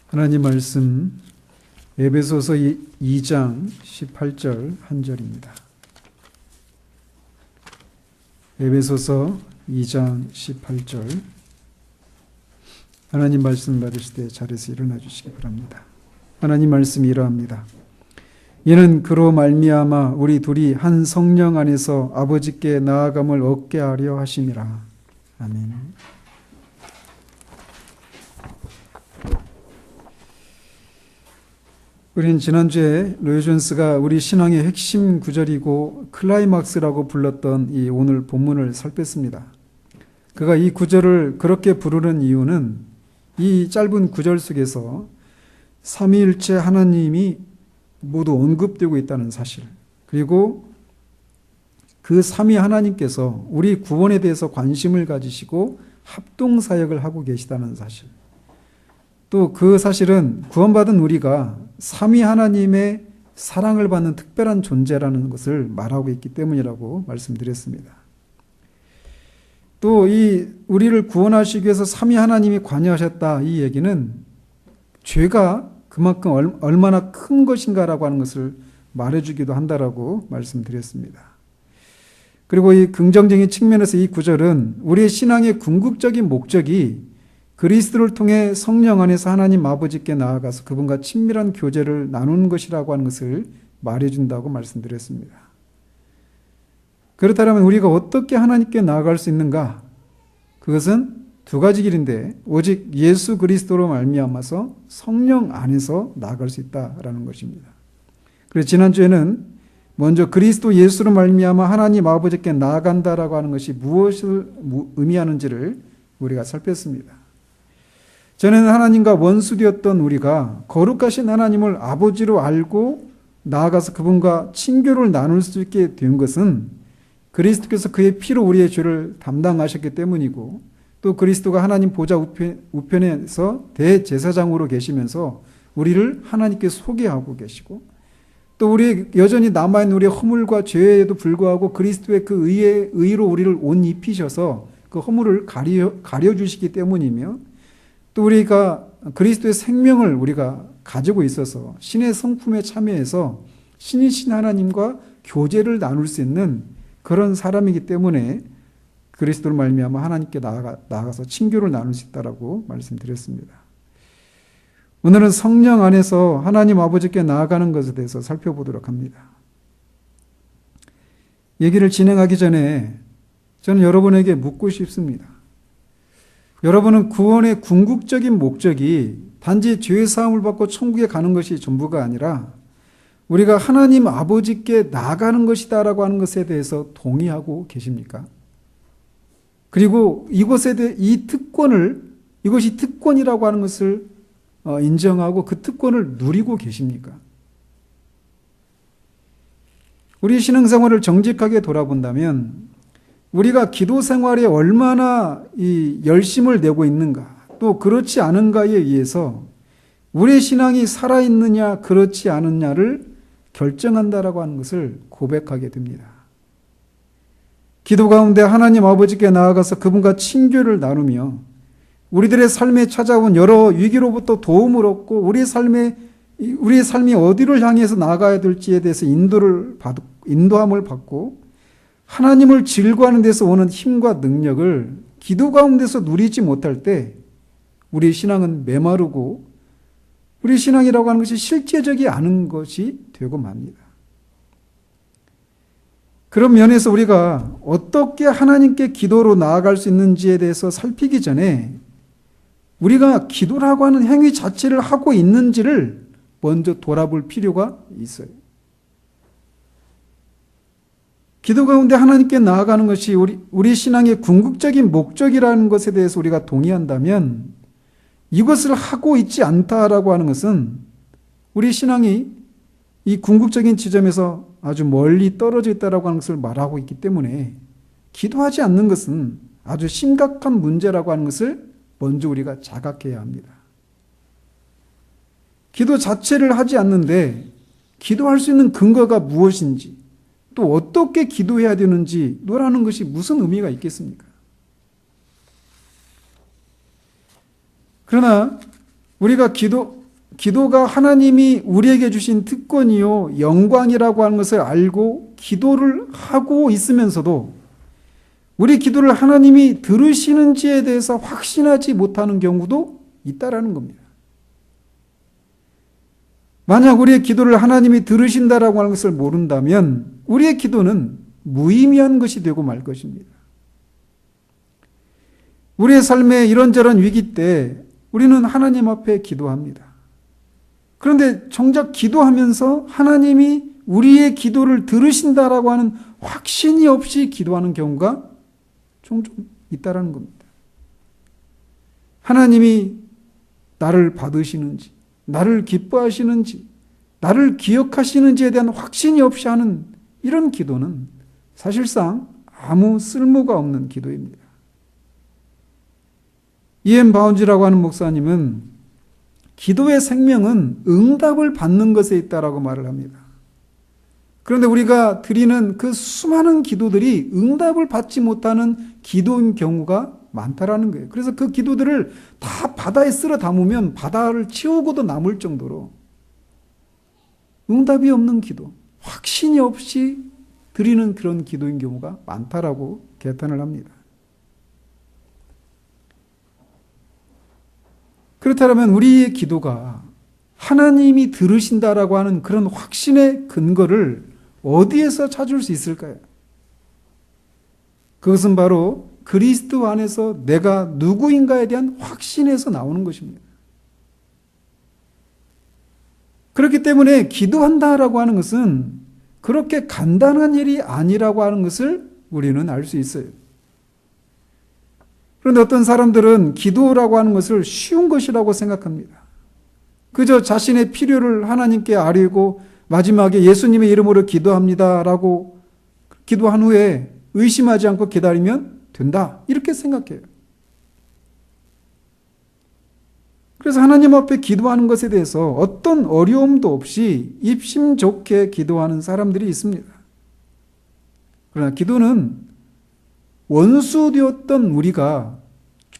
하나님 말씀 에베소서 2장 18절 한 절입니다. 에베소서 2장 18절 하나님 말씀 받으실 때 자리에서 일어나 주시기 바랍니다. 하나님 말씀이 이러합니다. 이는 그로 말미암아 우리 둘이 한 성령 안에서 아버지께 나아감을 얻게 하려 하심이라. 아멘. 우리는 지난주에 로이 존스가 우리 신앙의 핵심 구절이고 클라이막스라고 불렀던 이 오늘 본문을 살폈습니다. 그가 이 구절을 그렇게 부르는 이유는 이 짧은 구절 속에서 삼위일체 하나님이 모두 언급되고 있다는 사실, 그리고 그 삼위 하나님께서 우리 구원에 대해서 관심을 가지시고 합동사역을 하고 계시다는 사실, 또 그 사실은 구원받은 우리가 삼위 하나님의 사랑을 받는 특별한 존재라는 것을 말하고 있기 때문이라고 말씀드렸습니다. 또 이 우리를 구원하시기 위해서 삼위 하나님이 관여하셨다, 이 얘기는 죄가 그만큼 얼마나 큰 것인가라고 하는 것을 말해주기도 한다라고 말씀드렸습니다. 그리고 이 긍정적인 측면에서 이 구절은 우리의 신앙의 궁극적인 목적이 그리스도를 통해 성령 안에서 하나님 아버지께 나아가서 그분과 친밀한 교제를 나누는 것이라고 하는 것을 말해준다고 말씀드렸습니다. 그렇다면 우리가 어떻게 하나님께 나아갈 수 있는가? 그것은 두 가지 길인데 오직 예수 그리스도로 말미암아서 성령 안에서 나아갈 수 있다라는 것입니다. 그래서 지난주에는 먼저 그리스도 예수로 말미암아 하나님 아버지께 나아간다라고 하는 것이 무엇을 의미하는지를 우리가 살폈습니다. 전에는 하나님과 원수되었던 우리가 거룩하신 하나님을 아버지로 알고 나아가서 그분과 친교를 나눌 수 있게 된 것은 그리스도께서 그의 피로 우리의 죄를 담당하셨기 때문이고, 또 그리스도가 하나님 보좌 우편에서 대제사장으로 계시면서 우리를 하나님께 소개하고 계시고, 또 우리 여전히 남아있는 우리의 허물과 죄에도 불구하고 그리스도의 그 의로 우리를 옷 입히셔서 그 허물을 가려주시기 때문이며, 또 우리가 그리스도의 생명을 우리가 가지고 있어서 신의 성품에 참여해서 신이신 하나님과 교제를 나눌 수 있는 그런 사람이기 때문에 그리스도를 말미암아 하나님께 나아가서 친교를 나눌 수 있다라고 말씀드렸습니다. 오늘은 성령 안에서 하나님 아버지께 나아가는 것에 대해서 살펴보도록 합니다. 얘기를 진행하기 전에 저는 여러분에게 묻고 싶습니다. 여러분은 구원의 궁극적인 목적이 단지 죄사함을 받고 천국에 가는 것이 전부가 아니라 우리가 하나님 아버지께 나아가는 것이다라고 하는 것에 대해서 동의하고 계십니까? 그리고 이것에 대해 이것이 특권이라고 하는 것을 인정하고 그 특권을 누리고 계십니까? 우리 신앙생활을 정직하게 돌아본다면 우리가 기도 생활에 얼마나 이 열심을 내고 있는가, 또 그렇지 않은가에 의해서 우리의 신앙이 살아있느냐 그렇지 않느냐를 결정한다라고 하는 것을 고백하게 됩니다. 기도 가운데 하나님 아버지께 나아가서 그분과 친교를 나누며 우리들의 삶에 찾아온 여러 위기로부터 도움을 얻고 우리의 삶이 어디를 향해서 나아가야 될지에 대해서 인도함을 받고 하나님을 즐거워하는 데서 오는 힘과 능력을 기도 가운데서 누리지 못할 때 우리 신앙은 메마르고 우리 신앙이라고 하는 것이 실제적이 않은 것이 되고 맙니다. 그런 면에서 우리가 어떻게 하나님께 기도로 나아갈 수 있는지에 대해서 살피기 전에 우리가 기도라고 하는 행위 자체를 하고 있는지를 먼저 돌아볼 필요가 있어요. 기도 가운데 하나님께 나아가는 것이 우리 신앙의 궁극적인 목적이라는 것에 대해서 우리가 동의한다면 이것을 하고 있지 않다라고 하는 것은 우리 신앙이 이 궁극적인 지점에서 아주 멀리 떨어져 있다라고 하는 것을 말하고 있기 때문에 기도하지 않는 것은 아주 심각한 문제라고 하는 것을 먼저 우리가 자각해야 합니다. 기도 자체를 하지 않는데 기도할 수 있는 근거가 무엇인지, 또 어떻게 기도해야 되는지 노라는 것이 무슨 의미가 있겠습니까? 그러나 우리가 기도가 하나님이 우리에게 주신 특권이요 영광이라고 하는 것을 알고 기도를 하고 있으면서도 우리 기도를 하나님이 들으시는지에 대해서 확신하지 못하는 경우도 있다라는 겁니다. 만약 우리의 기도를 하나님이 들으신다라고 하는 것을 모른다면 우리의 기도는 무의미한 것이 되고 말 것입니다. 우리의 삶의 이런저런 위기 때 우리는 하나님 앞에 기도합니다. 그런데 정작 기도하면서 하나님이 우리의 기도를 들으신다라고 하는 확신이 없이 기도하는 경우가 종종 있다라는 겁니다. 하나님이 나를 받으시는지, 나를 기뻐하시는지, 나를 기억하시는지에 대한 확신이 없이 하는 이런 기도는 사실상 아무 쓸모가 없는 기도입니다. 이엠 바운지라고 하는 목사님은 기도의 생명은 응답을 받는 것에 있다라고 말을 합니다. 그런데 우리가 드리는 그 수많은 기도들이 응답을 받지 못하는 기도인 경우가 많다라는 거예요. 그래서 그 기도들을 다 바다에 쓸어 담으면 바다를 치우고도 남을 정도로 응답이 없는 기도, 확신이 없이 드리는 그런 기도인 경우가 많다라고 개탄을 합니다. 그렇다면 우리의 기도가 하나님이 들으신다라고 하는 그런 확신의 근거를 어디에서 찾을 수 있을까요? 그것은 바로 그리스도 안에서 내가 누구인가에 대한 확신에서 나오는 것입니다. 그렇기 때문에 기도한다라고 하는 것은 그렇게 간단한 일이 아니라고 하는 것을 우리는 알 수 있어요. 그런데 어떤 사람들은 기도라고 하는 것을 쉬운 것이라고 생각합니다. 그저 자신의 필요를 하나님께 아뢰고 마지막에 예수님의 이름으로 기도합니다라고 기도한 후에 의심하지 않고 기다리면 된다. 이렇게 생각해요. 그래서 하나님 앞에 기도하는 것에 대해서 어떤 어려움도 없이 입심 좋게 기도하는 사람들이 있습니다. 그러나 기도는 원수 되었던 우리가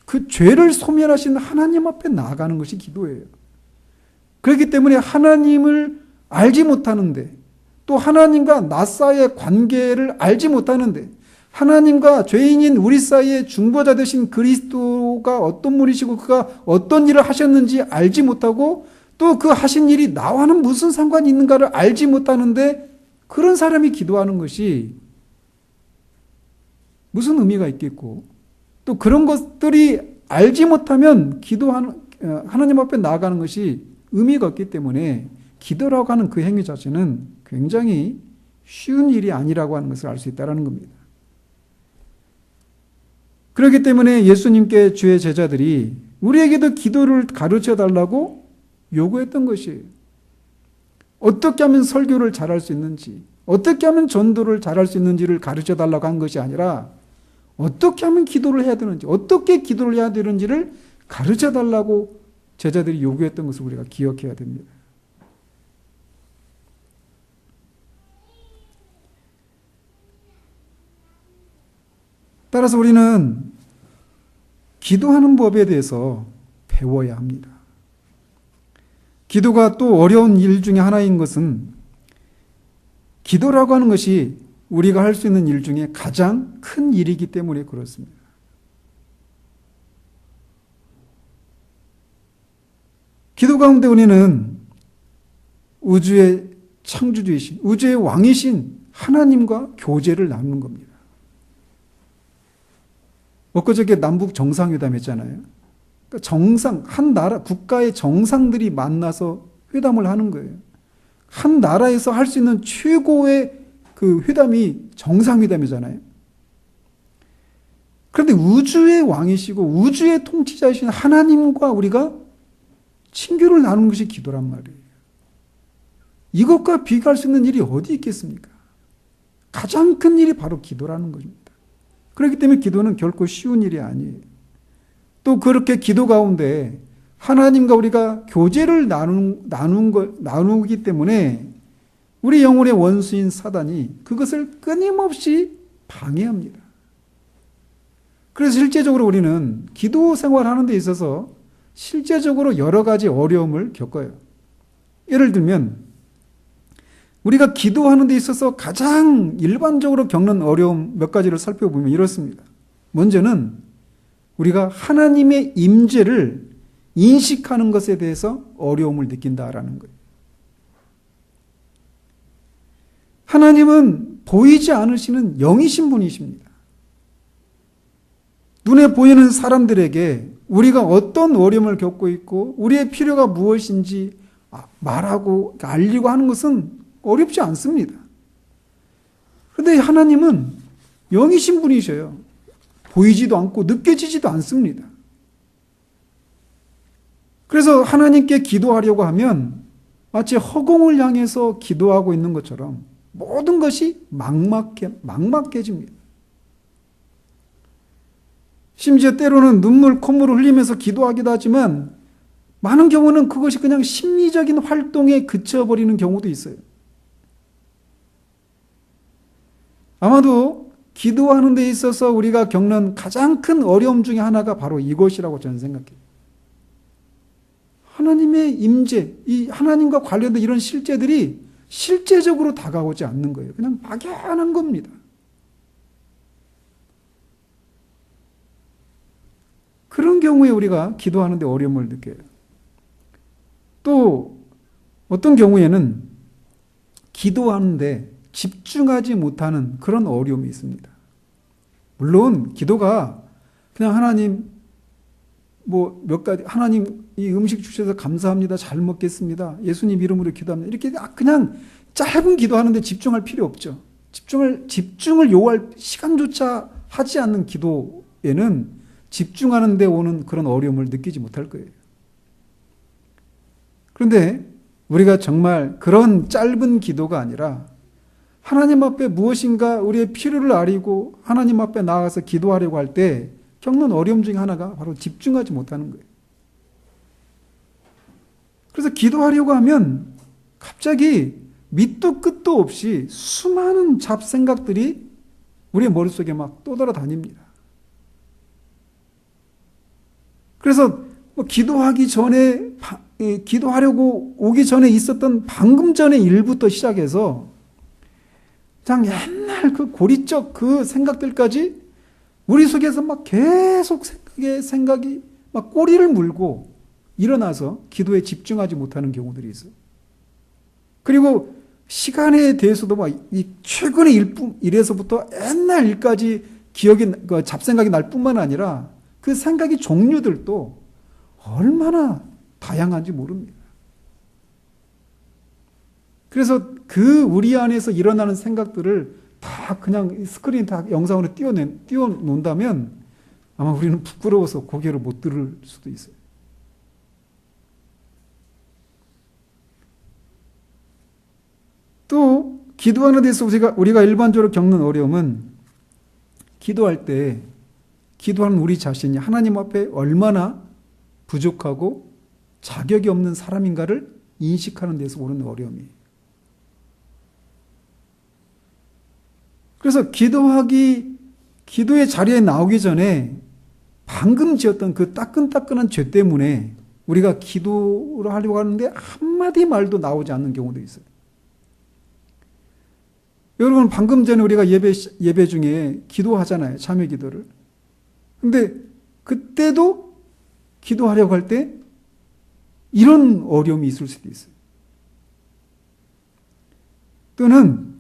그 죄를 소멸하신 하나님 앞에 나아가는 것이 기도예요. 그렇기 때문에 하나님을 알지 못하는데 또 하나님과 나 사이의 관계를 알지 못하는데 하나님과 죄인인 우리 사이의 중보자 되신 그리스도가 어떤 분이시고 그가 어떤 일을 하셨는지 알지 못하고 또 그 하신 일이 나와는 무슨 상관이 있는가를 알지 못하는데 그런 사람이 기도하는 것이 무슨 의미가 있겠고 또 그런 것들이 알지 못하면 기도하는 하나님 앞에 나아가는 것이 의미가 없기 때문에 기도라고 하는 그 행위 자체는 굉장히 쉬운 일이 아니라고 하는 것을 알 수 있다는 겁니다. 그렇기 때문에 예수님께 주의 제자들이 우리에게도 기도를 가르쳐 달라고 요구했던 것이에요. 어떻게 하면 설교를 잘할 수 있는지, 어떻게 하면 전도를 잘할 수 있는지를 가르쳐 달라고 한 것이 아니라 어떻게 하면 기도를 해야 되는지, 어떻게 기도를 해야 되는지를 가르쳐 달라고 제자들이 요구했던 것을 우리가 기억해야 됩니다. 따라서 우리는 기도하는 법에 대해서 배워야 합니다. 기도가 또 어려운 일 중에 하나인 것은 기도라고 하는 것이 우리가 할 수 있는 일 중에 가장 큰 일이기 때문에 그렇습니다. 기도 가운데 우리는 우주의 창조주이신, 우주의 왕이신 하나님과 교제를 나누는 겁니다. 엊그저께 남북 정상회담 했잖아요. 그러니까 정상, 한 나라, 국가의 정상들이 만나서 회담을 하는 거예요. 한 나라에서 할 수 있는 최고의 그 회담이 정상회담이잖아요. 그런데 우주의 왕이시고 우주의 통치자이신 하나님과 우리가 친교를 나누는 것이 기도란 말이에요. 이것과 비교할 수 있는 일이 어디 있겠습니까? 가장 큰 일이 바로 기도라는 것입니다. 그렇기 때문에 기도는 결코 쉬운 일이 아니에요. 또 그렇게 기도 가운데 하나님과 우리가 교제를 나누기 때문에 우리 영혼의 원수인 사단이 그것을 끊임없이 방해합니다. 그래서 실제적으로 우리는 기도 생활하는 데 있어서 실제적으로 여러 가지 어려움을 겪어요. 예를 들면 우리가 기도하는 데 있어서 가장 일반적으로 겪는 어려움 몇 가지를 살펴보면 이렇습니다. 먼저는 우리가 하나님의 임재를 인식하는 것에 대해서 어려움을 느낀다라는 거예요. 하나님은 보이지 않으시는 영이신 분이십니다. 눈에 보이는 사람들에게 우리가 어떤 어려움을 겪고 있고 우리의 필요가 무엇인지 말하고 알리고 하는 것은 어렵지 않습니다. 그런데 하나님은 영이신 분이셔요. 보이지도 않고 느껴지지도 않습니다. 그래서 하나님께 기도하려고 하면 마치 허공을 향해서 기도하고 있는 것처럼 모든 것이 막막해집니다. 심지어 때로는 눈물, 콧물을 흘리면서 기도하기도 하지만 많은 경우는 그것이 그냥 심리적인 활동에 그쳐버리는 경우도 있어요. 아마도 기도하는 데 있어서 우리가 겪는 가장 큰 어려움 중에 하나가 바로 이것이라고 저는 생각해요. 하나님의 임재, 이 하나님과 관련된 이런 실제들이 실제적으로 다가오지 않는 거예요. 그냥 막연한 겁니다. 그런 경우에 우리가 기도하는 데 어려움을 느껴요. 또 어떤 경우에는 기도하는데 집중하지 못하는 그런 어려움이 있습니다. 물론 기도가 그냥 하나님 몇 가지 하나님 이 음식 주셔서 감사합니다. 잘 먹겠습니다. 예수님 이름으로 기도합니다. 이렇게 그냥 짧은 기도하는데 집중할 필요 없죠. 집중을 요구할 시간조차 하지 않는 기도에는 집중하는 데 오는 그런 어려움을 느끼지 못할 거예요. 그런데 우리가 정말 그런 짧은 기도가 아니라 하나님 앞에 무엇인가 우리의 필요를 아리고 하나님 앞에 나아가서 기도하려고 할 때 겪는 어려움 중에 하나가 바로 집중하지 못하는 거예요. 그래서 기도하려고 하면 갑자기 밑도 끝도 없이 수많은 잡생각들이 우리의 머릿속에 막 떠돌아다닙니다. 그래서 기도하기 전에 기도하려고 오기 전에 있었던 방금 전의 일부터 시작해서 그냥 옛날 그 고리적 그 생각들까지 우리 속에서 막 계속 생각이 막 꼬리를 물고 일어나서 기도에 집중하지 못하는 경우들이 있어요. 그리고 시간에 대해서도 막 이 최근의 일에서부터 옛날 일까지 잡생각이 날 뿐만 아니라 그 생각의 종류들도 얼마나 다양한지 모릅니다. 그래서 그 우리 안에서 일어나는 생각들을 다 그냥 스크린 다 영상으로 띄워놓는다면 아마 우리는 부끄러워서 고개를 못 들을 수도 있어요. 또 기도하는 데서 우리가 일반적으로 겪는 어려움은 기도할 때 기도하는 우리 자신이 하나님 앞에 얼마나 부족하고 자격이 없는 사람인가를 인식하는 데서 오는 어려움이에요. 그래서 기도의 자리에 나오기 전에 방금 지었던 그 따끈따끈한 죄 때문에 우리가 기도를 하려고 하는데 한마디 말도 나오지 않는 경우도 있어요. 여러분, 방금 전에 우리가 예배 중에 기도하잖아요. 참여 기도를. 근데 그때도 기도하려고 할 때 이런 어려움이 있을 수도 있어요. 또는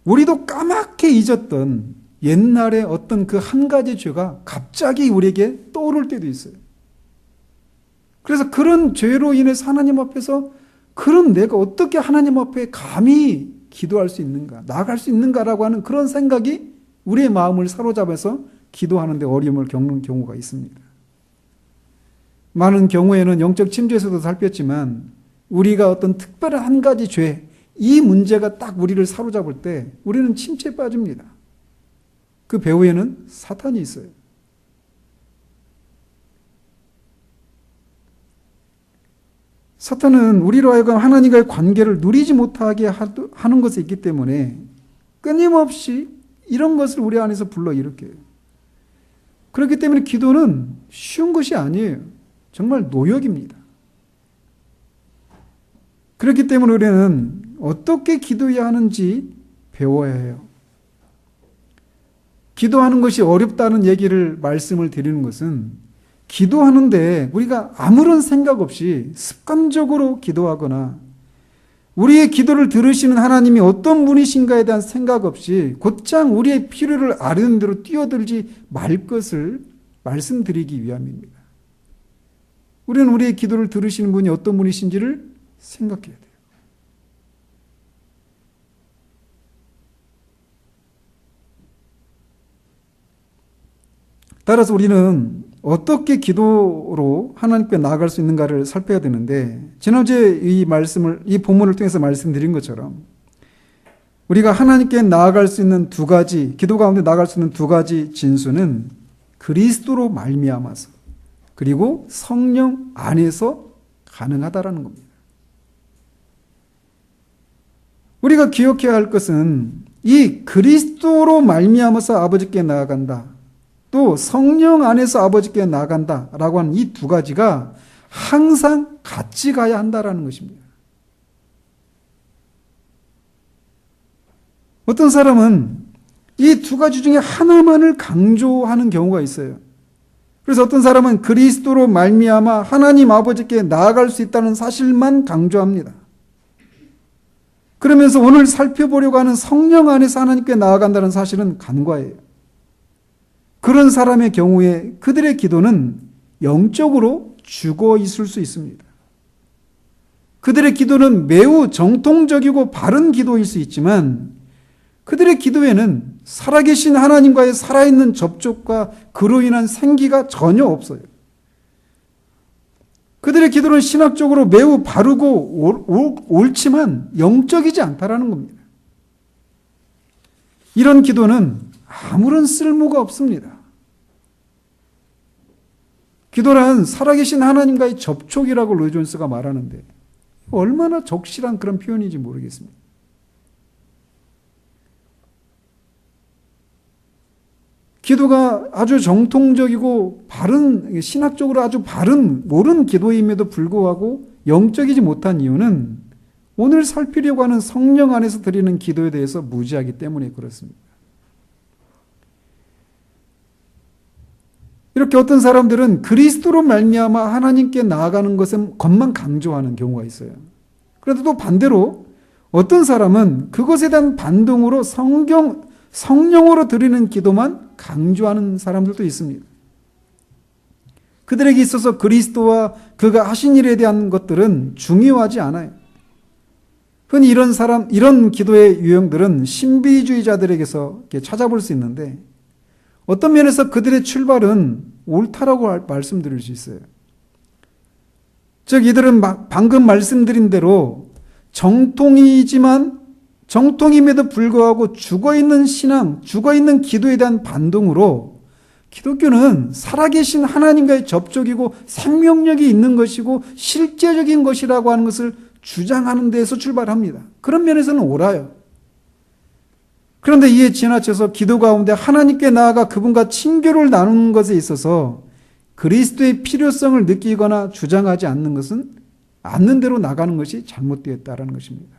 우리도 까맣게 잊었던 옛날에 어떤 그 한 가지 죄가 갑자기 우리에게 떠오를 때도 있어요. 그래서 그런 죄로 인해서 하나님 앞에서 그런 내가 어떻게 하나님 앞에 감히 기도할 수 있는가, 나아갈 수 있는가라고 하는 그런 생각이 우리의 마음을 사로잡아서 기도하는데 어려움을 겪는 경우가 있습니다. 많은 경우에는 영적 침체에서도 살폈지만 우리가 어떤 특별한 한 가지 죄, 이 문제가 딱 우리를 사로잡을 때 우리는 침체에 빠집니다. 그 배후에는 사탄이 있어요. 사탄은 우리로 하여금 하나님과의 관계를 누리지 못하게 하는 것에 있기 때문에 끊임없이 이런 것을 우리 안에서 불러일으켜요. 그렇기 때문에 기도는 쉬운 것이 아니에요. 정말 노역입니다. 그렇기 때문에 우리는 어떻게 기도해야 하는지 배워야 해요. 기도하는 것이 어렵다는 얘기를 말씀을 드리는 것은 기도하는데 우리가 아무런 생각 없이 습관적으로 기도하거나 우리의 기도를 들으시는 하나님이 어떤 분이신가에 대한 생각 없이 곧장 우리의 필요를 아뢰는 대로 뛰어들지 말 것을 말씀드리기 위함입니다. 우리는 우리의 기도를 들으시는 분이 어떤 분이신지를 생각해야 돼요. 따라서 우리는 어떻게 기도로 하나님께 나아갈 수 있는가를 살펴야 되는데, 지난주에 이 본문을 통해서 말씀드린 것처럼 우리가 하나님께 나아갈 수 있는 두 가지, 기도 가운데 나아갈 수 있는 두 가지 진수는 그리스도로 말미암아서 그리고 성령 안에서 가능하다라는 겁니다. 우리가 기억해야 할 것은 이 그리스도로 말미암아서 아버지께 나아간다, 또 성령 안에서 아버지께 나아간다라고 하는 이 두 가지가 항상 같이 가야 한다라는 것입니다. 어떤 사람은 이 두 가지 중에 하나만을 강조하는 경우가 있어요. 그래서 어떤 사람은 그리스도로 말미암아 하나님 아버지께 나아갈 수 있다는 사실만 강조합니다. 그러면서 오늘 살펴보려고 하는 성령 안에서 하나님께 나아간다는 사실은 간과해요. 그런 사람의 경우에 그들의 기도는 영적으로 죽어 있을 수 있습니다. 그들의 기도는 매우 정통적이고 바른 기도일 수 있지만 그들의 기도에는 살아계신 하나님과의 살아있는 접촉과 그로 인한 생기가 전혀 없어요. 그들의 기도는 신학적으로 매우 바르고 옳지만 영적이지 않다라는 겁니다. 이런 기도는 아무런 쓸모가 없습니다. 기도란 살아계신 하나님과의 접촉이라고 로이 존스가 말하는데 얼마나 적실한 그런 표현인지 모르겠습니다. 기도가 아주 정통적이고 바른, 신학적으로 아주 바른 옳은 기도임에도 불구하고 영적이지 못한 이유는 오늘 살피려고 하는 성령 안에서 드리는 기도에 대해서 무지하기 때문에 그렇습니다. 이렇게 어떤 사람들은 그리스도로 말미암아 하나님께 나아가는 것만 강조하는 경우가 있어요. 그런데 또 반대로 어떤 사람은 그것에 대한 반동으로 성령으로 드리는 기도만 강조하는 사람들도 있습니다. 그들에게 있어서 그리스도와 그가 하신 일에 대한 것들은 중요하지 않아요. 흔히 이런 기도의 유형들은 신비주의자들에게서 이렇게 찾아볼 수 있는데 어떤 면에서 그들의 출발은 옳다라고 말씀드릴 수 있어요. 즉 이들은 방금 말씀드린 대로 정통임에도 불구하고 죽어있는 신앙, 죽어있는 기도에 대한 반동으로 기독교는 살아계신 하나님과의 접촉이고 생명력이 있는 것이고 실제적인 것이라고 하는 것을 주장하는 데에서 출발합니다. 그런 면에서는 옳아요. 그런데 이에 지나쳐서 기도 가운데 하나님께 나아가 그분과 친교를 나누는 것에 있어서 그리스도의 필요성을 느끼거나 주장하지 않는 것은 않는 대로 나가는 것이 잘못되었다는 것입니다.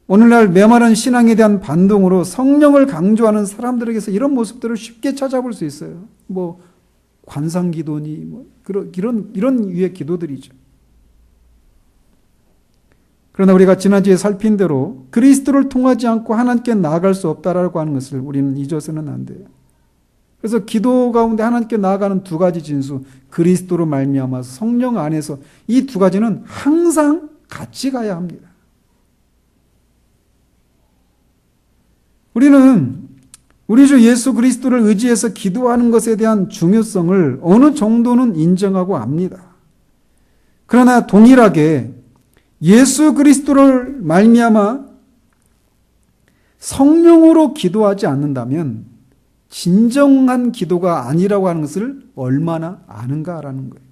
오늘날 메마른 신앙에 대한 반동으로 성령을 강조하는 사람들에게서 이런 모습들을 쉽게 찾아볼 수 있어요. 관상기도니 이런 유의 기도들이죠. 그러나 우리가 지난주에 살핀 대로 그리스도를 통하지 않고 하나님께 나아갈 수 없다라고 하는 것을 우리는 잊어서는 안 돼요. 그래서 기도 가운데 하나님께 나아가는 두 가지 진수, 그리스도로 말미암아서 성령 안에서 이 두 가지는 항상 같이 가야 합니다. 우리는 우리 주 예수 그리스도를 의지해서 기도하는 것에 대한 중요성을 어느 정도는 인정하고 압니다. 그러나 동일하게 예수 그리스도를 말미암아 성령으로 기도하지 않는다면 진정한 기도가 아니라고 하는 것을 얼마나 아는가라는 거예요.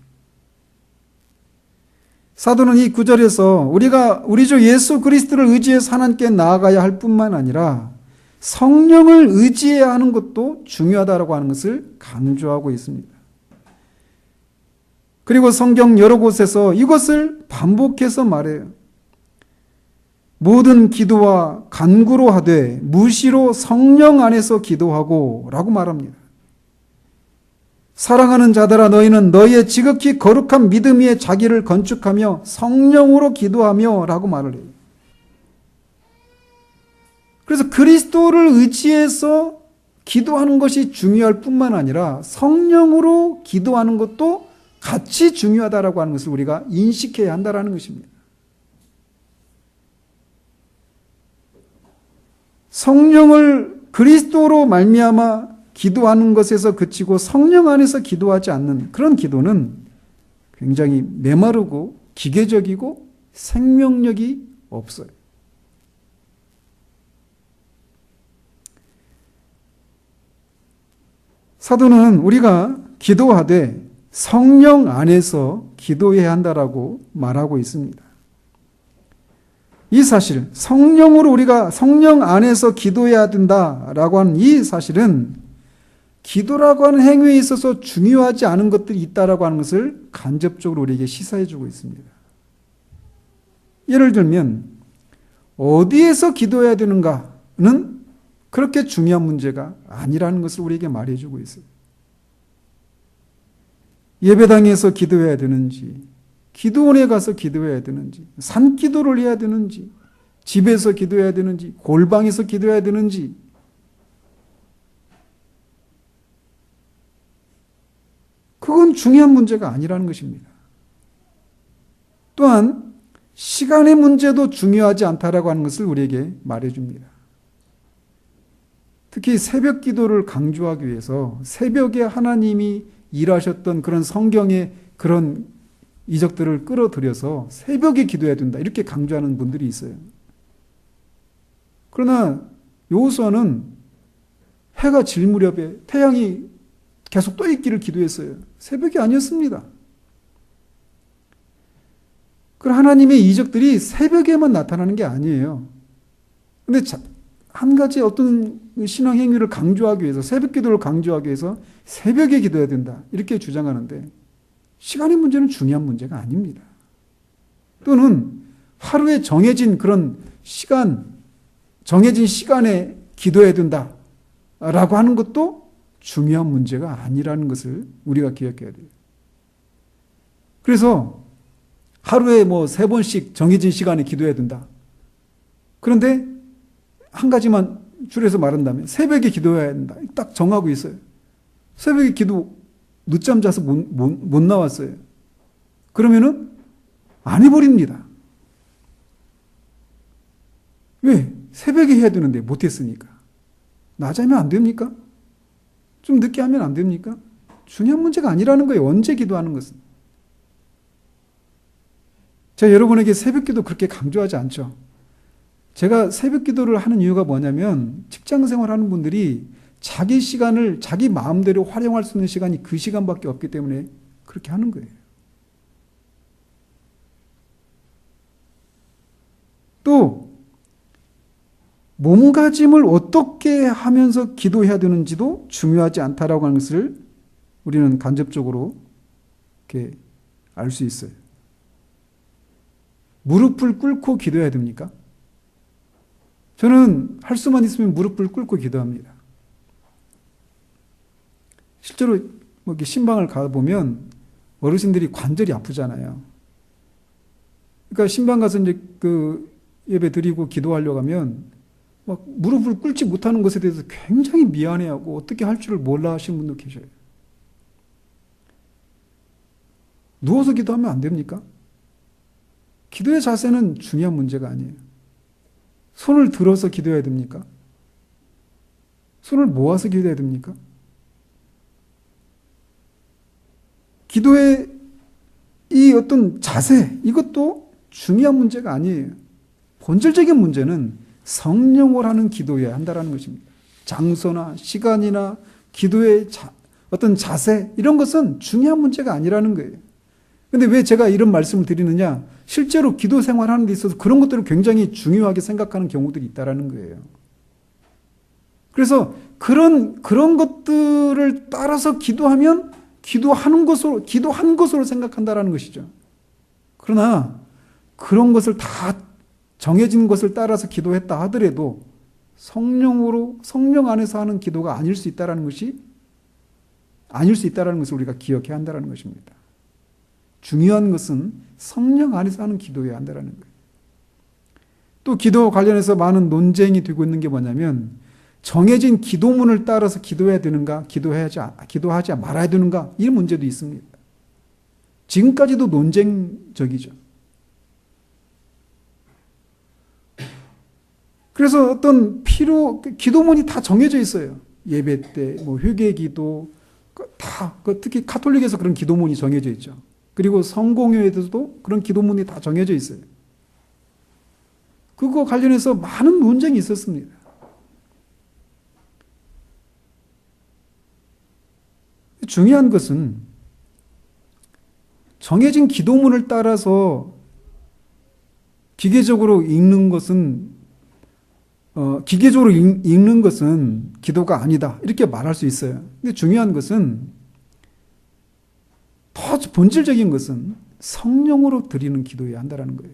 사도는 이 구절에서 우리가 우리 주 예수 그리스도를 의지해서 하나님께 나아가야 할 뿐만 아니라 성령을 의지해야 하는 것도 중요하다고 하는 것을 강조하고 있습니다. 그리고 성경 여러 곳에서 이것을 반복해서 말해요. 모든 기도와 간구로 하되 무시로 성령 안에서 기도하고 라고 말합니다. 사랑하는 자들아 너희는 너희의 지극히 거룩한 믿음 위에 자기를 건축하며 성령으로 기도하며 라고 말을 해요. 그래서 그리스도를 의지해서 기도하는 것이 중요할 뿐만 아니라 성령으로 기도하는 것도 같이 중요하다라고 하는 것을 우리가 인식해야 한다라는 것입니다. 성령을 그리스도로 말미암아 기도하는 것에서 그치고 성령 안에서 기도하지 않는 그런 기도는 굉장히 메마르고 기계적이고 생명력이 없어요. 사도는 우리가 기도하되 성령 안에서 기도해야 한다라고 말하고 있습니다. 이 사실, 성령으로 우리가 성령 안에서 기도해야 된다라고 하는 이 사실은 기도라고 하는 행위에 있어서 중요하지 않은 것들이 있다라고 하는 것을 간접적으로 우리에게 시사해 주고 있습니다. 예를 들면 어디에서 기도해야 되는가는 그렇게 중요한 문제가 아니라는 것을 우리에게 말해주고 있어요. 예배당에서 기도해야 되는지, 기도원에 가서 기도해야 되는지, 산기도를 해야 되는지, 집에서 기도해야 되는지, 골방에서 기도해야 되는지, 그건 중요한 문제가 아니라는 것입니다. 또한 시간의 문제도 중요하지 않다라고 하는 것을 우리에게 말해줍니다. 특히 새벽 기도를 강조하기 위해서 새벽에 하나님이 일하셨던 그런 성경의 그런 이적들을 끌어들여서 새벽에 기도해야 된다 이렇게 강조하는 분들이 있어요. 그러나 여호수아는 해가 질 무렵에 태양이 계속 떠 있기를 기도했어요. 새벽이 아니었습니다. 그럼 하나님의 이적들이 새벽에만 나타나는 게 아니에요. 근데 한 가지 어떤 신앙 행위를 강조하기 위해서, 새벽 기도를 강조하기 위해서 새벽에 기도해야 된다 이렇게 주장하는데 시간의 문제는 중요한 문제가 아닙니다. 또는 하루에 정해진 그런 시간, 정해진 시간에 기도해야 된다라고 하는 것도 중요한 문제가 아니라는 것을 우리가 기억해야 돼요. 그래서 하루에 3번씩 정해진 시간에 기도해야 된다. 그런데 한 가지만 줄여서 말한다면 새벽에 기도해야 된다. 딱 정하고 있어요. 새벽에 기도 늦잠 자서 못 나왔어요. 그러면은 안 해버립니다. 왜? 새벽에 해야 되는데 못했으니까. 낮에 하면 안 됩니까? 좀 늦게 하면 안 됩니까? 중요한 문제가 아니라는 거예요. 언제 기도하는 것은. 제가 여러분에게 새벽 기도 그렇게 강조하지 않죠. 제가 새벽 기도를 하는 이유가 뭐냐면 직장 생활하는 분들이 자기 시간을 자기 마음대로 활용할 수 있는 시간이 그 시간밖에 없기 때문에 그렇게 하는 거예요. 또 몸가짐을 어떻게 하면서 기도해야 되는지도 중요하지 않다라고 하는 것을 우리는 간접적으로 이렇게 알 수 있어요. 무릎을 꿇고 기도해야 됩니까? 저는 할 수만 있으면 무릎을 꿇고 기도합니다. 실제로 이렇게 신방을 가보면 어르신들이 관절이 아프잖아요. 그러니까 신방 가서 이제 그 예배 드리고 기도하려고 하면 막 무릎을 꿇지 못하는 것에 대해서 굉장히 미안해하고 어떻게 할 줄을 몰라 하시는 분도 계셔요. 누워서 기도하면 안 됩니까? 기도의 자세는 중요한 문제가 아니에요. 손을 들어서 기도해야 됩니까? 손을 모아서 기도해야 됩니까? 기도의 이 어떤 자세, 이것도 중요한 문제가 아니에요. 본질적인 문제는 성령으로 하는 기도여야 한다는 것입니다. 장소나 시간이나 기도의 어떤 자세, 이런 것은 중요한 문제가 아니라는 거예요. 그런데 왜 제가 이런 말씀을 드리느냐? 실제로 기도 생활하는 데 있어서 그런 것들을 굉장히 중요하게 생각하는 경우들이 있다는 거예요. 그래서 그런 것들을 따라서 기도하면 기도한 것으로 생각한다라는 것이죠. 그러나 그런 것을 다 정해진 것을 따라서 기도했다 하더라도 성령 안에서 하는 기도가 아닐 수 있다는 것을 우리가 기억해야 한다는 것입니다. 중요한 것은 성령 안에서 하는 기도여야 한다는 거예요. 또 기도 관련해서 많은 논쟁이 되고 있는 게 뭐냐면 정해진 기도문을 따라서 기도해야 되는가, 기도하지 말아야 되는가, 이 문제도 있습니다. 지금까지도 논쟁적이죠. 그래서 어떤 기도문이 다 정해져 있어요. 예배 때, 회개 기도, 특히 카톨릭에서 그런 기도문이 정해져 있죠. 그리고 성공회에서도 그런 기도문이 다 정해져 있어요. 그거 관련해서 많은 논쟁이 있었습니다. 중요한 것은 정해진 기도문을 따라서 기계적으로 읽는 것은 기도가 아니다. 이렇게 말할 수 있어요. 근데 중요한 것은 더 본질적인 것은 성령으로 드리는 기도여야 한다는 거예요.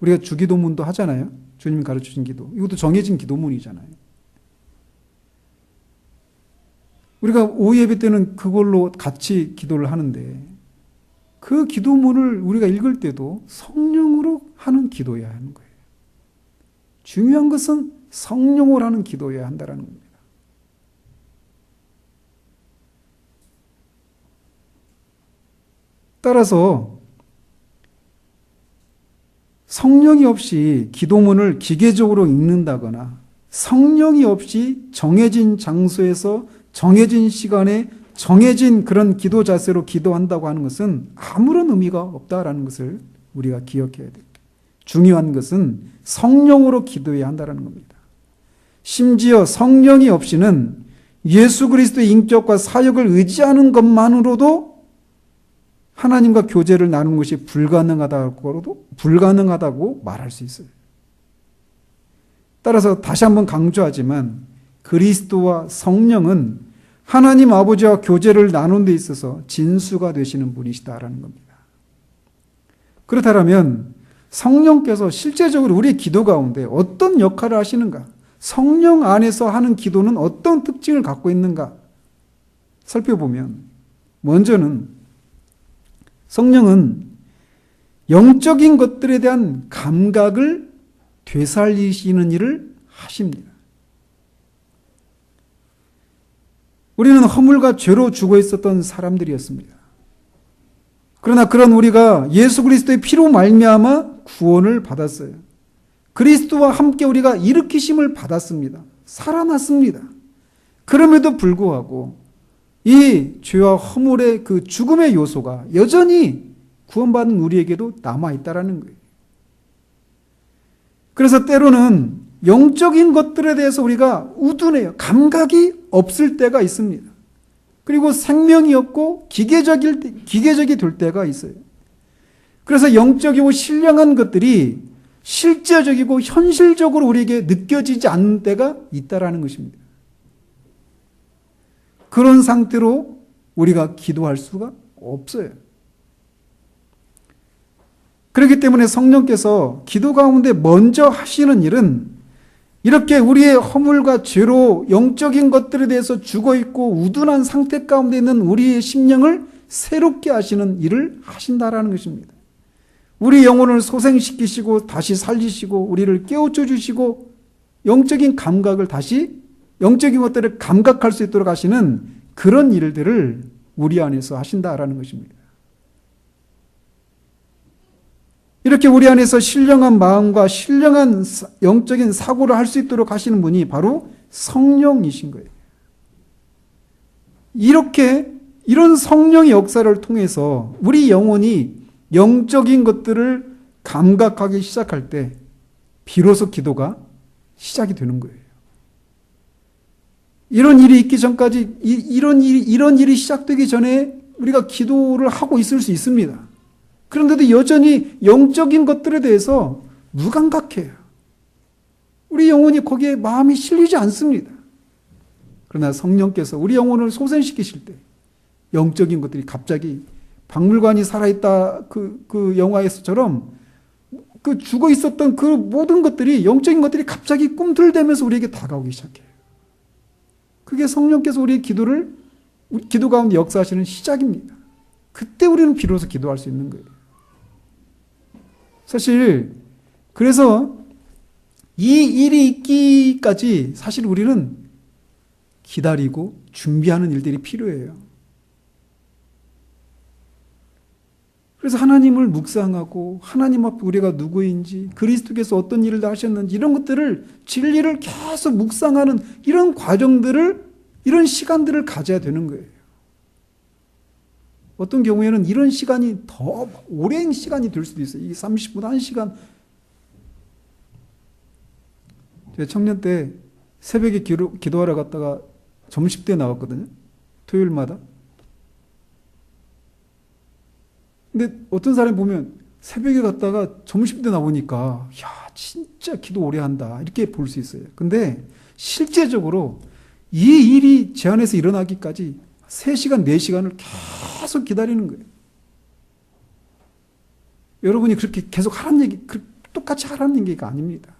우리가 주기도문도 하잖아요. 주님이 가르쳐주신 기도. 이것도 정해진 기도문이잖아요. 우리가 오후 예배 때는 그걸로 같이 기도를 하는데 그 기도문을 우리가 읽을 때도 성령으로 하는 기도여야 하는 거예요. 중요한 것은 성령으로 하는 기도여야 한다는 겁니다. 따라서 성령이 없이 기도문을 기계적으로 읽는다거나 성령이 없이 정해진 장소에서 정해진 시간에 정해진 그런 기도 자세로 기도한다고 하는 것은 아무런 의미가 없다라는 것을 우리가 기억해야 돼요. 중요한 것은 성령으로 기도해야 한다는 겁니다. 심지어 성령이 없이는 예수 그리스도의 인격과 사역을 의지하는 것만으로도 하나님과 교제를 나누는 것이 불가능하다고 말할 수 있어요. 따라서 다시 한번 강조하지만 그리스도와 성령은 하나님 아버지와 교제를 나누는 데 있어서 진수가 되시는 분이시다라는 겁니다. 그렇다면 성령께서 실제적으로 우리의 기도 가운데 어떤 역할을 하시는가? 성령 안에서 하는 기도는 어떤 특징을 갖고 있는가? 살펴보면 먼저는 성령은 영적인 것들에 대한 감각을 되살리시는 일을 하십니다. 우리는 허물과 죄로 죽어 있었던 사람들이었습니다. 그러나 그런 우리가 예수 그리스도의 피로 말미암아 구원을 받았어요. 그리스도와 함께 우리가 일으키심을 받았습니다. 살아났습니다. 그럼에도 불구하고 이 죄와 허물의 그 죽음의 요소가 여전히 구원받은 우리에게도 남아있다는 거예요. 그래서 때로는 영적인 것들에 대해서 우리가 우둔해요. 감각이 없을 때가 있습니다. 그리고 생명이 없고 기계적이 될 때가 있어요. 그래서 영적이고 신령한 것들이 실제적이고 현실적으로 우리에게 느껴지지 않는 때가 있다라는 것입니다. 그런 상태로 우리가 기도할 수가 없어요. 그렇기 때문에 성령께서 기도 가운데 먼저 하시는 일은 이렇게 우리의 허물과 죄로 영적인 것들에 대해서 죽어있고 우둔한 상태 가운데 있는 우리의 심령을 새롭게 하시는 일을 하신다라는 것입니다. 우리 영혼을 소생시키시고 다시 살리시고 우리를 깨우쳐 주시고 영적인 것들을 감각할 수 있도록 하시는 그런 일들을 우리 안에서 하신다라는 것입니다. 이렇게 우리 안에서 신령한 마음과 신령한 영적인 사고를 할 수 있도록 하시는 분이 바로 성령이신 거예요. 이런 성령의 역사를 통해서 우리 영혼이 영적인 것들을 감각하기 시작할 때 비로소 기도가 시작이 되는 거예요. 이런 일이 있기 전까지 이런 일이 시작되기 전에 우리가 기도를 하고 있을 수 있습니다. 그런데도 여전히 영적인 것들에 대해서 무감각해요. 우리 영혼이 거기에 마음이 실리지 않습니다. 그러나 성령께서 우리 영혼을 소생시키실 때 영적인 것들이 갑자기 박물관이 살아있다 그 영화에서처럼 그 죽어 있었던 그 모든 것들이 영적인 것들이 갑자기 꿈틀대면서 우리에게 다가오기 시작해요. 그게 성령께서 우리의 기도 가운데 역사하시는 시작입니다. 그때 우리는 비로소 기도할 수 있는 거예요. 사실 그래서 이 일이 있기까지 사실 우리는 기다리고 준비하는 일들이 필요해요. 그래서 하나님을 묵상하고 하나님 앞에 우리가 누구인지 그리스도께서 어떤 일을 하셨는지 이런 것들을 진리를 계속 묵상하는 이런 과정들을 이런 시간들을 가져야 되는 거예요. 어떤 경우에는 이런 시간이 더 오랜 시간이 될 수도 있어요. 이게 30분, 1시간. 제가 청년 때 새벽에 기도하러 갔다가 점심때 나왔거든요. 토요일마다. 근데 어떤 사람이 보면 새벽에 갔다가 점심때 나오니까 야 진짜 기도 오래 한다 이렇게 볼 수 있어요. 근데 실제적으로 이 일이 제 안에서 일어나기까지 3시간, 4시간을 계속 기다리는 거예요. 여러분이 그렇게 계속 하라는 얘기, 똑같이 하라는 얘기가 아닙니다.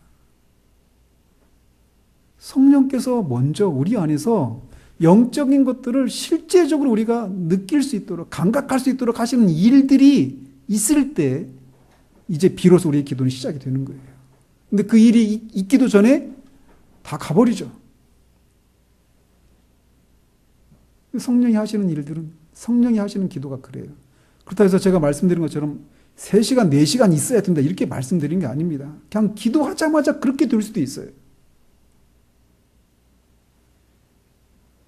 성령께서 먼저 우리 안에서 영적인 것들을 실제적으로 우리가 느낄 수 있도록, 감각할 수 있도록 하시는 일들이 있을 때 이제 비로소 우리의 기도는 시작이 되는 거예요. 근데 그 일이 있기도 전에 다 가버리죠. 성령이 하시는 일들은, 성령이 하시는 기도가 그래요. 그렇다고 해서 제가 말씀드린 것처럼 3시간, 4시간 있어야 된다 이렇게 말씀드린 게 아닙니다. 그냥 기도하자마자 그렇게 될 수도 있어요.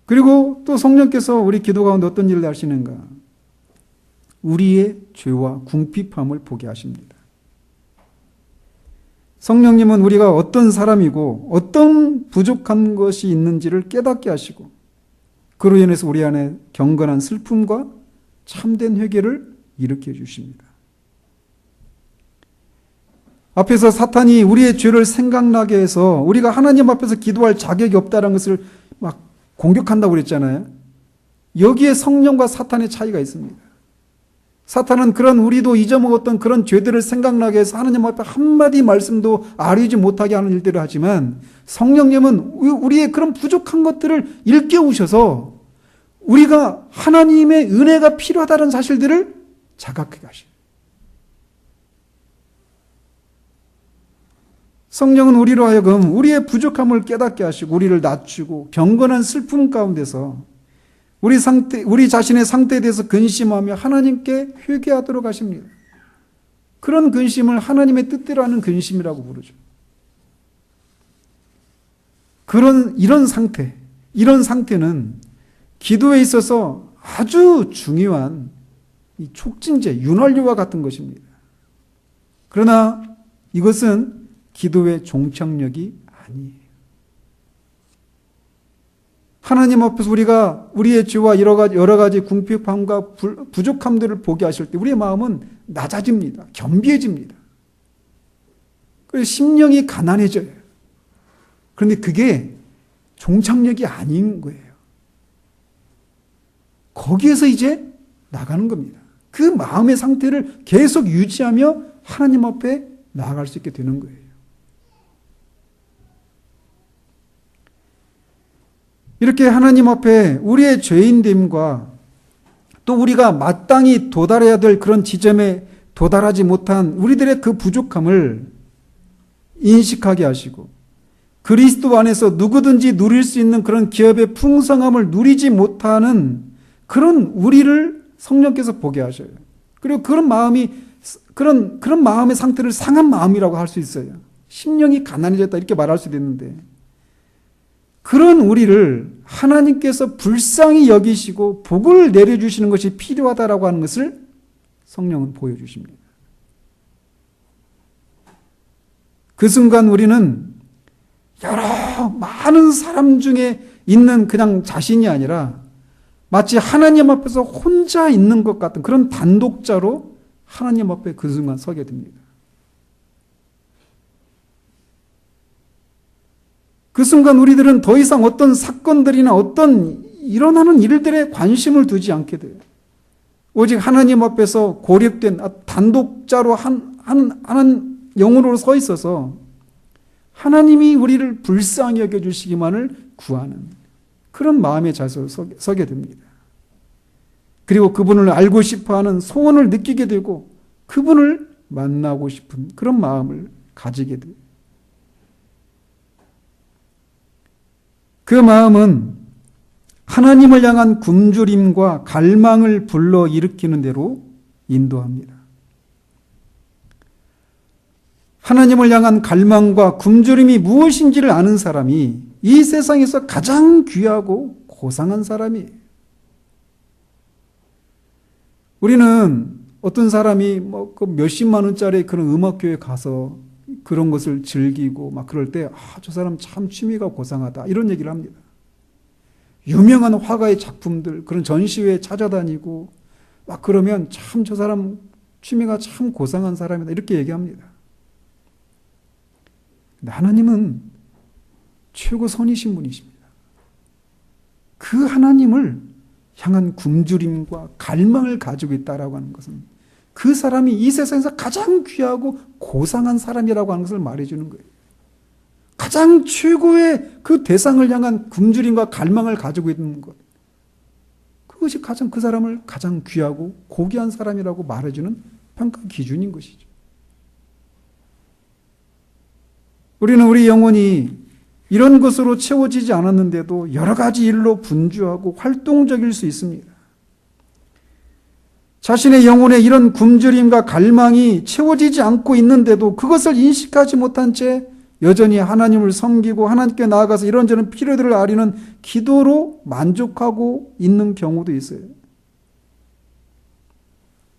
그리고 또 성령께서 우리 기도 가운데 어떤 일을 하시는가? 우리의 죄와 궁핍함을 보게 하십니다. 성령님은 우리가 어떤 사람이고 어떤 부족한 것이 있는지를 깨닫게 하시고 그로 인해서 우리 안에 경건한 슬픔과 참된 회개를 일으켜 주십니다. 앞에서 사탄이 우리의 죄를 생각나게 해서 우리가 하나님 앞에서 기도할 자격이 없다는 것을 막 공격한다고 그랬잖아요. 여기에 성령과 사탄의 차이가 있습니다. 사탄은 그런 우리도 잊어먹었던 그런 죄들을 생각나게 해서 하나님 앞에 한마디 말씀도 아뢰지 못하게 하는 일들을 하지만 성령님은 우리의 그런 부족한 것들을 일깨우셔서 우리가 하나님의 은혜가 필요하다는 사실들을 자각하게 하셔요. 성령은 우리로 하여금 우리의 부족함을 깨닫게 하시고 우리를 낮추고 경건한 슬픔 가운데서 우리 자신의 상태에 대해서 근심하며 하나님께 회개하도록 하십니다. 그런 근심을 하나님의 뜻대로 하는 근심이라고 부르죠. 이런 상태는 기도에 있어서 아주 중요한 이 촉진제, 윤활유와 같은 것입니다. 그러나 이것은 기도의 종착역이 아니에요. 하나님 앞에서 우리가 우리의 죄와 여러 가지 궁핍함과 부족함들을 보게 하실 때 우리의 마음은 낮아집니다. 겸비해집니다. 그래서 심령이 가난해져요. 그런데 그게 종착역이 아닌 거예요. 거기에서 이제 나가는 겁니다. 그 마음의 상태를 계속 유지하며 하나님 앞에 나아갈 수 있게 되는 거예요. 이렇게 하나님 앞에 우리의 죄인됨과 또 우리가 마땅히 도달해야 될 그런 지점에 도달하지 못한 우리들의 그 부족함을 인식하게 하시고 그리스도 안에서 누구든지 누릴 수 있는 그런 기업의 풍성함을 누리지 못하는 그런 우리를 성령께서 보게 하셔요. 그리고 그런 마음의 상태를 상한 마음이라고 할 수 있어요. 심령이 가난해졌다 이렇게 말할 수도 있는데 그런 우리를 하나님께서 불쌍히 여기시고 복을 내려주시는 것이 필요하다라고 하는 것을 성령은 보여주십니다. 그 순간 우리는 여러 많은 사람 중에 있는 그냥 자신이 아니라 마치 하나님 앞에서 혼자 있는 것 같은 그런 단독자로 하나님 앞에 그 순간 서게 됩니다. 그 순간 우리들은 더 이상 어떤 사건들이나 어떤 일어나는 일들에 관심을 두지 않게 돼요. 오직 하나님 앞에서 고립된 단독자로 한 영으로 서 있어서 하나님이 우리를 불쌍히 여겨주시기만을 구하는 그런 마음의 자세로 서게 됩니다. 그리고 그분을 알고 싶어하는 소원을 느끼게 되고 그분을 만나고 싶은 그런 마음을 가지게 돼요. 그 마음은 하나님을 향한 굶주림과 갈망을 불러일으키는 대로 인도합니다. 하나님을 향한 갈망과 굶주림이 무엇인지를 아는 사람이 이 세상에서 가장 귀하고 고상한 사람이에요. 우리는 어떤 사람이 그 몇십만 원짜리 그런 음악교회 가서 그런 것을 즐기고 막 그럴 때, 저 사람 참 취미가 고상하다. 이런 얘기를 합니다. 유명한 화가의 작품들, 그런 전시회에 찾아다니고 막 그러면 참 저 사람 취미가 참 고상한 사람이다. 이렇게 얘기합니다. 근데 하나님은 최고 선이신 분이십니다. 그 하나님을 향한 굶주림과 갈망을 가지고 있다라고 하는 것은 그 사람이 이 세상에서 가장 귀하고 고상한 사람이라고 하는 것을 말해주는 거예요. 가장 최고의 그 대상을 향한 굶주림과 갈망을 가지고 있는 것. 그것이 그 사람을 가장 귀하고 고귀한 사람이라고 말해주는 평가 기준인 것이죠. 우리는 우리 영혼이 이런 것으로 채워지지 않았는데도 여러 가지 일로 분주하고 활동적일 수 있습니다. 자신의 영혼에 이런 굶주림과 갈망이 채워지지 않고 있는데도 그것을 인식하지 못한 채 여전히 하나님을 섬기고 하나님께 나아가서 이런저런 필요들을 아리는 기도로 만족하고 있는 경우도 있어요.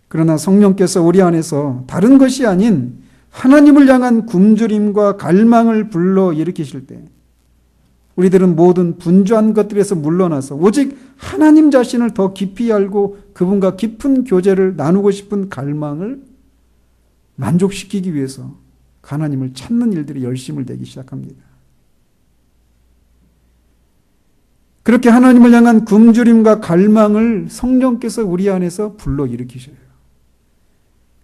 그러나 성령께서 우리 안에서 다른 것이 아닌 하나님을 향한 굶주림과 갈망을 불러일으키실 때 우리들은 모든 분주한 것들에서 물러나서 오직 하나님 자신을 더 깊이 알고 그분과 깊은 교제를 나누고 싶은 갈망을 만족시키기 위해서 하나님을 찾는 일들이 열심을 내기 시작합니다. 그렇게 하나님을 향한 굶주림과 갈망을 성령께서 우리 안에서 불러일으키셔요.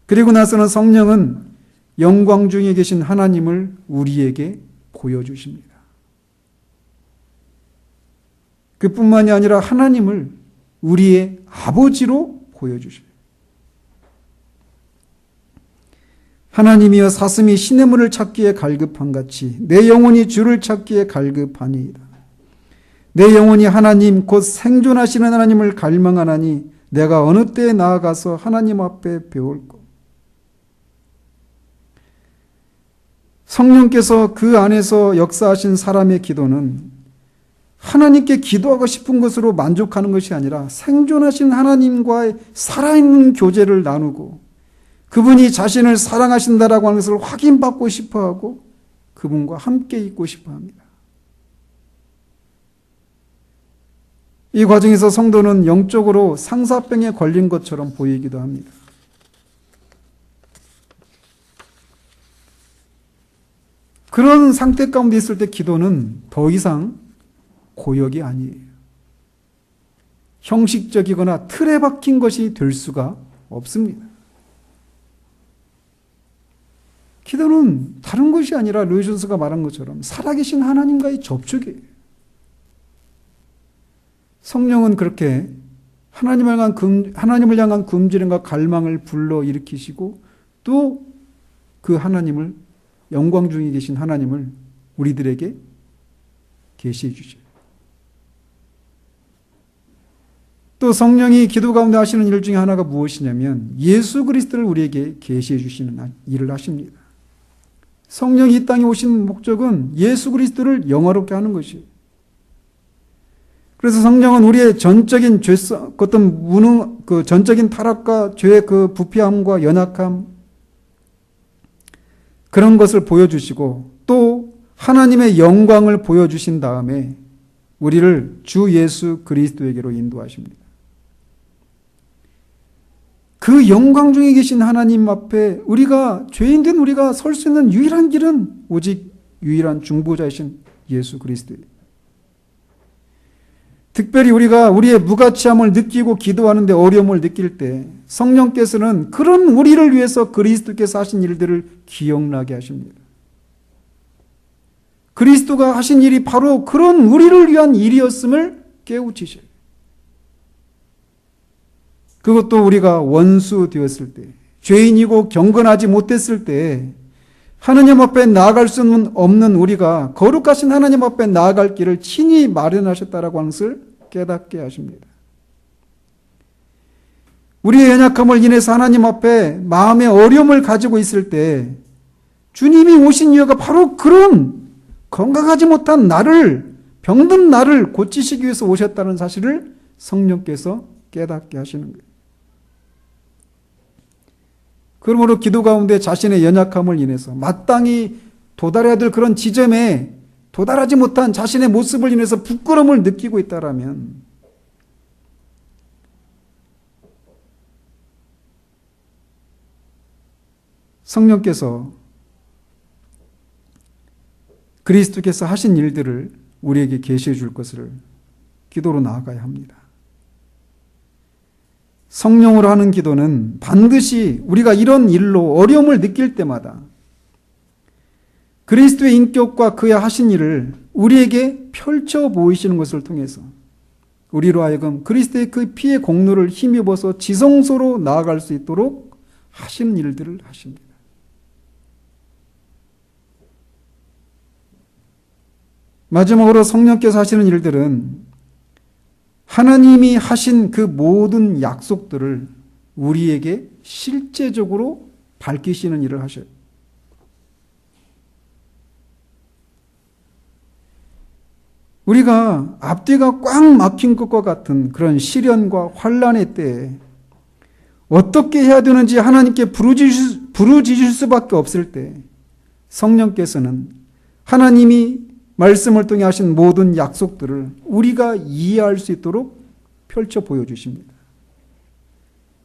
그리고 나서는 성령은 영광 중에 계신 하나님을 우리에게 보여주십니다. 그뿐만이 아니라 하나님을 우리의 아버지로 보여주셔요. 하나님이여 사슴이 시냇물을 찾기에 갈급한 같이 내 영혼이 주를 찾기에 갈급하니이다. 내 영혼이 하나님 곧 생존하시는 하나님을 갈망하나니 내가 어느 때에 나아가서 하나님 앞에 배울까. 성령께서 그 안에서 역사하신 사람의 기도는 하나님께 기도하고 싶은 것으로 만족하는 것이 아니라 생존하신 하나님과의 살아있는 교제를 나누고 그분이 자신을 사랑하신다라고 하는 것을 확인받고 싶어하고 그분과 함께 있고 싶어합니다. 이 과정에서 성도는 영적으로 상사병에 걸린 것처럼 보이기도 합니다. 그런 상태 가운데 있을 때 기도는 더 이상 고역이 아니에요. 형식적이거나 틀에 박힌 것이 될 수가 없습니다. 기도는 다른 것이 아니라 루이존스가 말한 것처럼 살아계신 하나님과의 접촉이에요. 성령은 그렇게 하나님을 향한 굶주림과 갈망을 불러일으키시고 또 그 하나님을 영광 중에 계신 하나님을 우리들에게 계시해 주셔요. 또 성령이 기도 가운데 하시는 일 중에 하나가 무엇이냐면 예수 그리스도를 우리에게 계시해 주시는 일을 하십니다. 성령이 이 땅에 오신 목적은 예수 그리스도를 영화롭게 하는 것이에요. 그래서 성령은 우리의 전적인 죄성, 어떤 전적인 타락과 죄의 그 부패함과 연약함, 그런 것을 보여주시고 또 하나님의 영광을 보여주신 다음에 우리를 주 예수 그리스도에게로 인도하십니다. 그 영광 중에 계신 하나님 앞에 죄인된 우리가 설 수 있는 유일한 길은 오직 유일한 중보자이신 예수 그리스도예요. 특별히 우리가 우리의 무가치함을 느끼고 기도하는데 어려움을 느낄 때 성령께서는 그런 우리를 위해서 그리스도께서 하신 일들을 기억나게 하십니다. 그리스도가 하신 일이 바로 그런 우리를 위한 일이었음을 깨우치셔요. 그것도 우리가 원수 되었을 때, 죄인이고 경건하지 못했을 때 하나님 앞에 나아갈 수 없는 우리가 거룩하신 하나님 앞에 나아갈 길을 친히 마련하셨다라고 하는 것을 깨닫게 하십니다. 우리의 연약함을 인해서 하나님 앞에 마음의 어려움을 가지고 있을 때 주님이 오신 이유가 바로 그런 건강하지 못한 나를, 병든 나를 고치시기 위해서 오셨다는 사실을 성령께서 깨닫게 하시는 거예요. 그러므로 기도 가운데 자신의 연약함을 인해서 마땅히 도달해야 될 그런 지점에 도달하지 못한 자신의 모습을 인해서 부끄러움을 느끼고 있다라면 성령께서 그리스도께서 하신 일들을 우리에게 계시해 줄 것을 기도로 나아가야 합니다. 성령으로 하는 기도는 반드시 우리가 이런 일로 어려움을 느낄 때마다 그리스도의 인격과 그의 하신 일을 우리에게 펼쳐 보이시는 것을 통해서 우리로 하여금 그리스도의 그 피의 공로를 힘입어서 지성소로 나아갈 수 있도록 하시는 일들을 하십니다. 마지막으로 성령께서 하시는 일들은 하나님이 하신 그 모든 약속들을 우리에게 실제적으로 밝히시는 일을 하셔요. 우리가 앞뒤가 꽉 막힌 것과 같은 그런 시련과 환난의 때에 어떻게 해야 되는지 하나님께 부르짖을 수밖에 없을 때 성령께서는 하나님이 말씀을 통해 하신 모든 약속들을 우리가 이해할 수 있도록 펼쳐 보여주십니다.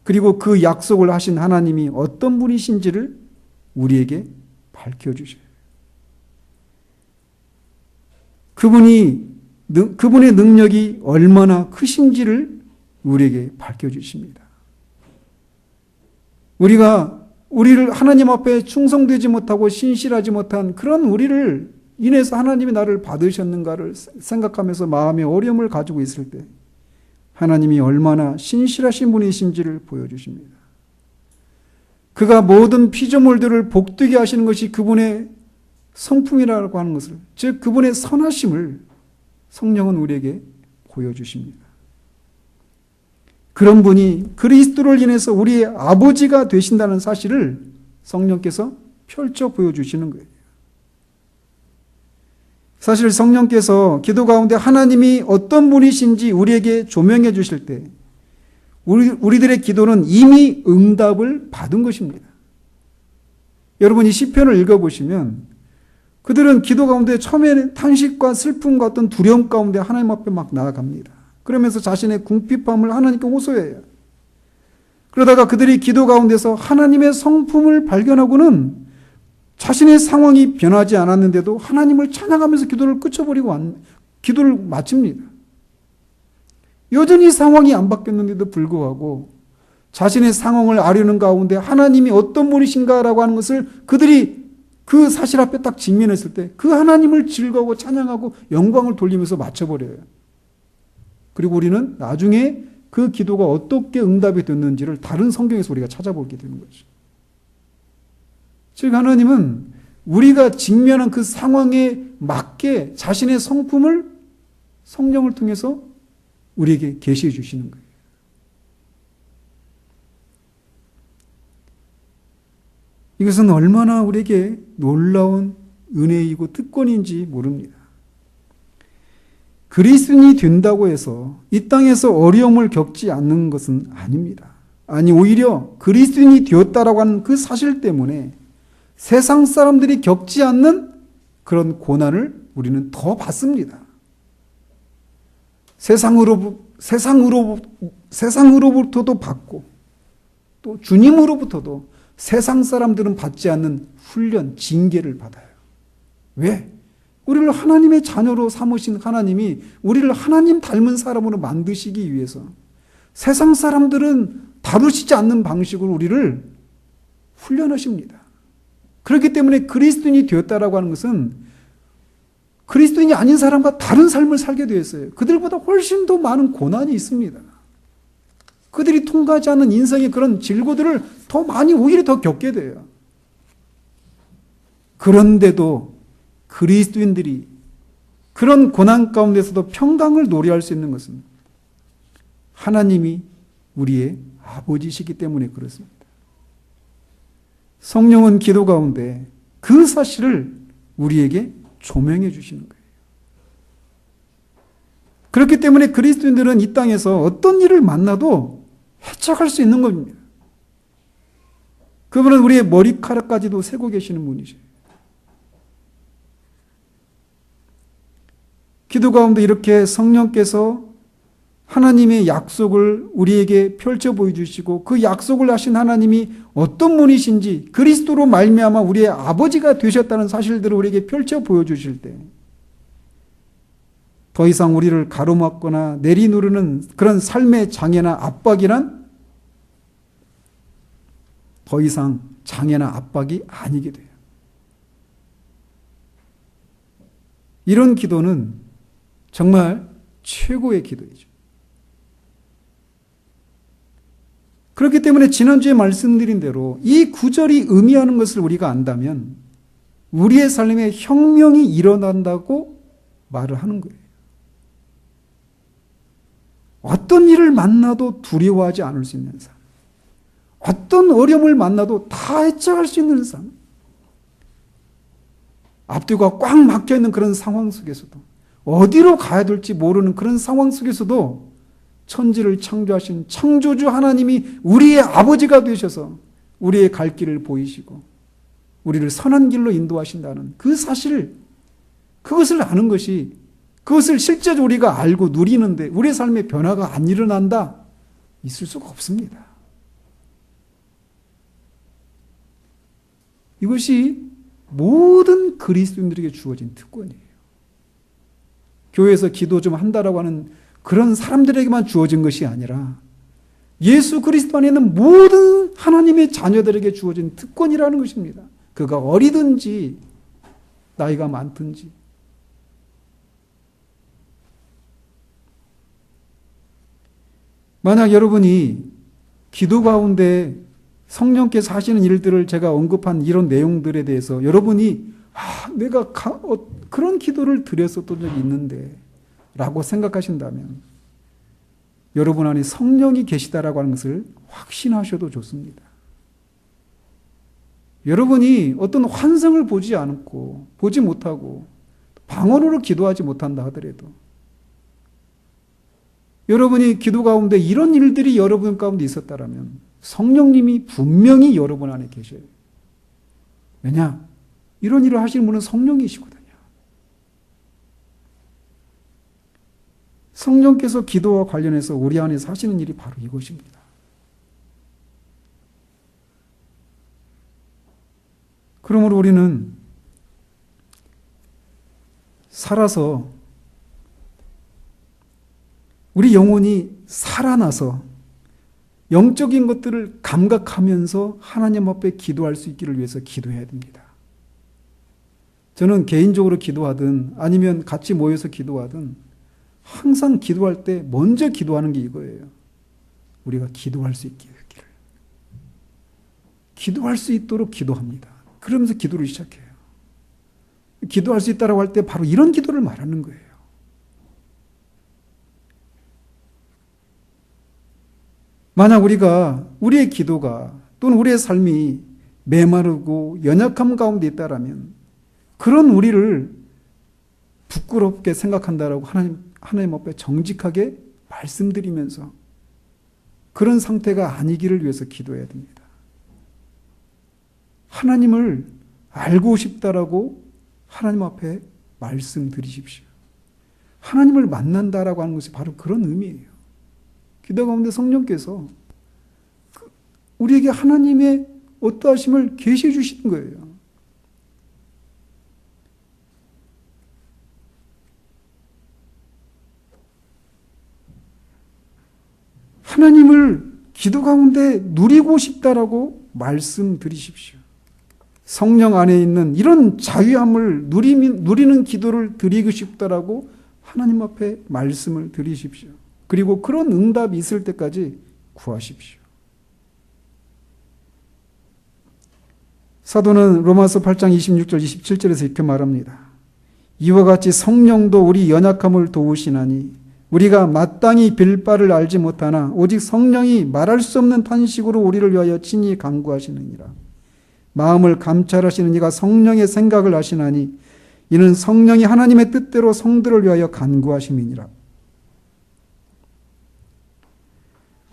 그리고 그 약속을 하신 하나님이 어떤 분이신지를 우리에게 밝혀주셔요. 그분의 능력이 얼마나 크신지를 우리에게 밝혀주십니다. 우리를 하나님 앞에 충성되지 못하고 신실하지 못한 그런 우리를 인해서 하나님이 나를 받으셨는가를 생각하면서 마음의 어려움을 가지고 있을 때 하나님이 얼마나 신실하신 분이신지를 보여주십니다. 그가 모든 피조물들을 복되게 하시는 것이 그분의 성품이라고 하는 것을, 즉 그분의 선하심을 성령은 우리에게 보여주십니다. 그런 분이 그리스도를 인해서 우리의 아버지가 되신다는 사실을 성령께서 펼쳐 보여주시는 거예요. 사실 성령께서 기도 가운데 하나님이 어떤 분이신지 우리에게 조명해 주실 때 우리들의 기도는 이미 응답을 받은 것입니다. 여러분이 시편을 읽어보시면 그들은 기도 가운데 처음에는 탄식과 슬픔과 어떤 두려움 가운데 하나님 앞에 막 나아갑니다. 그러면서 자신의 궁핍함을 하나님께 호소해요. 그러다가 그들이 기도 가운데서 하나님의 성품을 발견하고는 자신의 상황이 변하지 않았는데도 하나님을 찬양하면서 기도를 끝쳐버리고 기도를 마칩니다. 여전히 상황이 안 바뀌었는데도 불구하고 자신의 상황을 아려는 가운데 하나님이 어떤 분이신가라고 하는 것을 그들이 그 사실 앞에 딱 직면했을 때 그 하나님을 즐거워 찬양하고 영광을 돌리면서 마쳐버려요. 그리고 우리는 나중에 그 기도가 어떻게 응답이 됐는지를 다른 성경에서 우리가 찾아보게 되는 거죠. 즉 하나님은 우리가 직면한 그 상황에 맞게 자신의 성품을 성령을 통해서 우리에게 계시해 주시는 거예요. 이것은 얼마나 우리에게 놀라운 은혜이고 특권인지 모릅니다. 그리스도인이 된다고 해서 이 땅에서 어려움을 겪지 않는 것은 아닙니다. 아니 오히려 그리스도인이 되었다라고 하는 그 사실 때문에 세상 사람들이 겪지 않는 그런 고난을 우리는 더 받습니다. 세상으로부터도 받고 또 주님으로부터도 세상 사람들은 받지 않는 훈련, 징계를 받아요. 왜? 우리를 하나님의 자녀로 삼으신 하나님이 우리를 하나님 닮은 사람으로 만드시기 위해서 세상 사람들은 다루시지 않는 방식으로 우리를 훈련하십니다. 그렇기 때문에 그리스도인이 되었다라고 하는 것은 그리스도인이 아닌 사람과 다른 삶을 살게 되었어요. 그들보다 훨씬 더 많은 고난이 있습니다. 그들이 통과하지 않는 인생의 그런 질고들을 더 많이 오히려 더 겪게 돼요. 그런데도 그리스도인들이 그런 고난 가운데서도 평강을 노래할 수 있는 것은 하나님이 우리의 아버지시기 때문에 그렇습니다. 성령은 기도 가운데 그 사실을 우리에게 조명해 주시는 거예요. 그렇기 때문에 그리스도인들은 이 땅에서 어떤 일을 만나도 해적할 수 있는 겁니다. 그분은 우리의 머리카락까지도 세고 계시는 분이죠. 기도 가운데 이렇게 성령께서 하나님의 약속을 우리에게 펼쳐 보여주시고 그 약속을 하신 하나님이 어떤 분이신지 그리스도로 말미암아 우리의 아버지가 되셨다는 사실들을 우리에게 펼쳐 보여주실 때 더 이상 우리를 가로막거나 내리누르는 그런 삶의 장애나 압박이란 더 이상 장애나 압박이 아니게 돼요. 이런 기도는 정말 최고의 기도이죠. 그렇기 때문에 지난주에 말씀드린 대로 이 구절이 의미하는 것을 우리가 안다면 우리의 삶에 혁명이 일어난다고 말을 하는 거예요. 어떤 일을 만나도 두려워하지 않을 수 있는 삶. 어떤 어려움을 만나도 다 헤쳐갈 수 있는 삶. 앞뒤가 꽉 막혀있는 그런 상황 속에서도 어디로 가야 될지 모르는 그런 상황 속에서도 천지를 창조하신 창조주 하나님이 우리의 아버지가 되셔서 우리의 갈 길을 보이시고 우리를 선한 길로 인도하신다는 그 사실, 그것을 아는 것이 그것을 실제로 우리가 알고 누리는데 우리의 삶의 변화가 안 일어난다? 있을 수가 없습니다. 이것이 모든 그리스도인들에게 주어진 특권이에요. 교회에서 기도 좀 한다라고 하는 그런 사람들에게만 주어진 것이 아니라 예수 그리스도 안에 있는 모든 하나님의 자녀들에게 주어진 특권이라는 것입니다. 그가 어리든지 나이가 많든지. 만약 여러분이 기도 가운데 성령께서 하시는 일들을 제가 언급한 이런 내용들에 대해서 여러분이 내가 그런 기도를 드렸었던 적이 있는데 라고 생각하신다면 여러분 안에 성령이 계시다라고 하는 것을 확신하셔도 좋습니다. 여러분이 어떤 환상을 보지 않고 보지 못하고 방언으로 기도하지 못한다 하더라도 여러분이 기도 가운데 이런 일들이 여러분 가운데 있었다라면 성령님이 분명히 여러분 안에 계셔요. 왜냐? 이런 일을 하시는 분은 성령이시거든요. 성령께서 기도와 관련해서 우리 안에서 하시는 일이 바로 이것입니다. 그러므로 우리는 살아서 우리 영혼이 살아나서 영적인 것들을 감각하면서 하나님 앞에 기도할 수 있기를 위해서 기도해야 됩니다. 저는 개인적으로 기도하든 아니면 같이 모여서 기도하든 항상 기도할 때 먼저 기도하는 게 이거예요. 우리가 기도할 수 있기를. 기도할 수 있도록 기도합니다. 그러면서 기도를 시작해요. 기도할 수 있다고 할 때 바로 이런 기도를 말하는 거예요. 만약 우리의 기도가 또는 우리의 삶이 메마르고 연약함 가운데 있다라면 그런 우리를 부끄럽게 생각한다라고 하나님 앞에 정직하게 말씀드리면서 그런 상태가 아니기를 위해서 기도해야 됩니다. 하나님을 알고 싶다라고 하나님 앞에 말씀드리십시오. 하나님을 만난다라고 하는 것이 바로 그런 의미예요. 기도 가운데 성령께서 우리에게 하나님의 어떠하심을 계시해 주시는 거예요. 기도 가운데 누리고 싶다라고 말씀드리십시오. 성령 안에 있는 이런 자유함을 누리는 기도를 드리고 싶다라고 하나님 앞에 말씀을 드리십시오. 그리고 그런 응답이 있을 때까지 구하십시오. 사도는 로마서 8장 26절 27절에서 이렇게 말합니다. 이와 같이 성령도 우리 연약함을 도우시나니 우리가 마땅히 빌 바를 알지 못하나 오직 성령이 말할 수 없는 탄식으로 우리를 위하여 친히 간구하시느니라. 마음을 감찰하시는 이가 성령의 생각을 아시나니 이는 성령이 하나님의 뜻대로 성들을 위하여 간구하심이니라.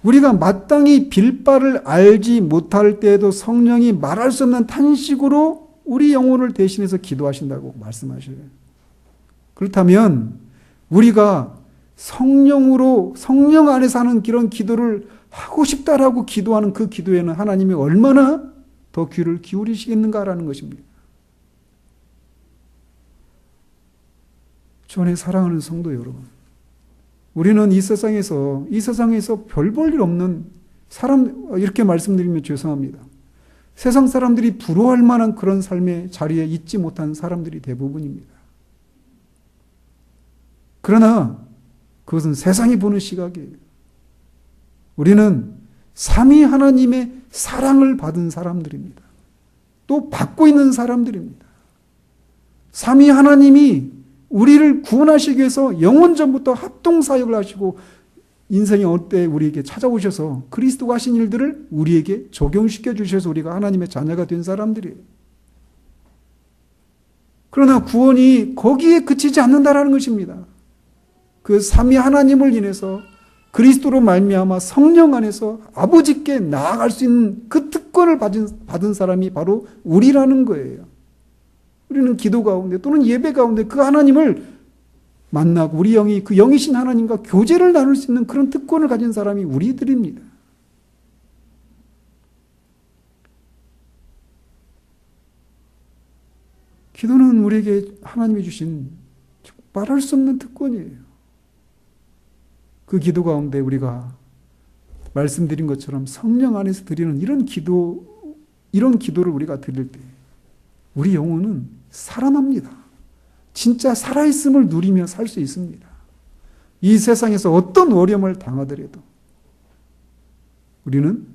우리가 마땅히 빌 바를 알지 못할 때에도 성령이 말할 수 없는 탄식으로 우리 영혼을 대신해서 기도하신다고 말씀하셔요. 그렇다면 우리가 성령으로 성령 안에서 하는 이런 기도를 하고 싶다라고 기도하는 그 기도에는 하나님이 얼마나 더 귀를 기울이시겠는가라는 것입니다. 주 안에 사랑하는 성도 여러분, 우리는 이 세상에서 별 볼 일 없는 사람, 이렇게 말씀드리면 죄송합니다. 세상 사람들이 부러워할 만한 그런 삶의 자리에 있지 못한 사람들이 대부분입니다. 그러나 그것은 세상이 보는 시각이에요. 우리는 삼위 하나님의 사랑을 받은 사람들입니다. 또 받고 있는 사람들입니다. 삼위 하나님이 우리를 구원하시기 위해서 영원전부터 합동사역을 하시고 인생의 어느 때 우리에게 찾아오셔서 그리스도가 하신 일들을 우리에게 적용시켜 주셔서 우리가 하나님의 자녀가 된 사람들이에요. 그러나 구원이 거기에 그치지 않는다라는 것입니다. 그 삼위 하나님을 인해서 그리스도로 말미암아 성령 안에서 아버지께 나아갈 수 있는 그 특권을 받은 사람이 바로 우리라는 거예요. 우리는 기도 가운데 또는 예배 가운데 그 하나님을 만나고 우리 영이 그 영이신 하나님과 교제를 나눌 수 있는 그런 특권을 가진 사람이 우리들입니다. 기도는 우리에게 하나님이 주신 말할 수 없는 특권이에요. 그 기도 가운데 우리가 말씀드린 것처럼 성령 안에서 드리는 이런 기도를 우리가 드릴 때 우리 영혼은 살아납니다. 진짜 살아있음을 누리며 살 수 있습니다. 이 세상에서 어떤 어려움을 당하더라도 우리는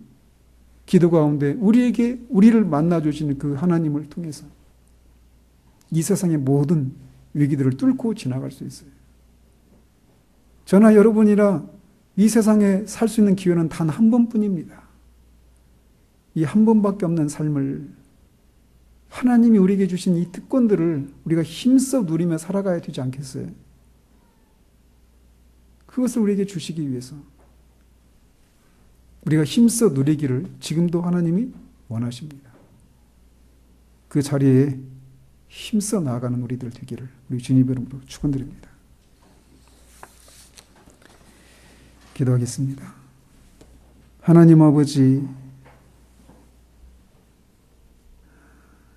기도 가운데 우리를 만나주시는 그 하나님을 통해서 이 세상의 모든 위기들을 뚫고 지나갈 수 있어요. 저나 여러분이라 이 세상에 살 수 있는 기회는 단 한 번뿐입니다. 이 한 번밖에 없는 삶을 하나님이 우리에게 주신 이 특권들을 우리가 힘써 누리며 살아가야 되지 않겠어요? 그것을 우리에게 주시기 위해서 우리가 힘써 누리기를 지금도 하나님이 원하십니다. 그 자리에 힘써 나아가는 우리들 되기를 우리 주님 이름으로 축원드립니다. 기도하겠습니다. 하나님 아버지,